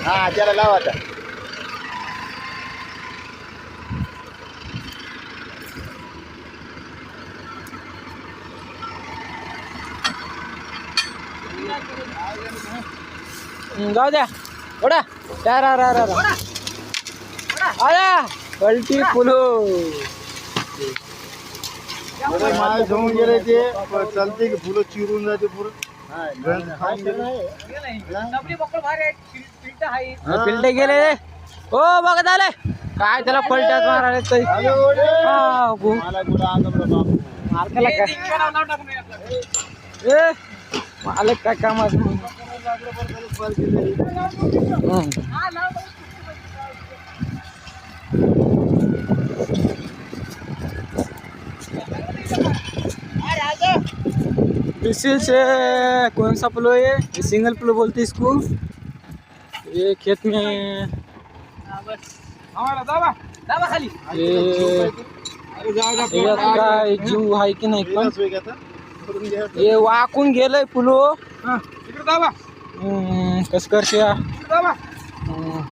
हा त्याला लावा आता. जाऊ द्या ओढा आया पलटी फुलो माल घेऊन गेले ते चालते की फुलं चिरून जाते पुरं. पिलटे गेले हो बघत आले काय त्याला पलट्यात मारायला तरी मालक काय कामात से कौन सा प्लो है ये सिंगल प्लो बोलते इसको ये खेत में ये जीव आहे की नाही पण हे वाकून गेलंय पुलो कस करते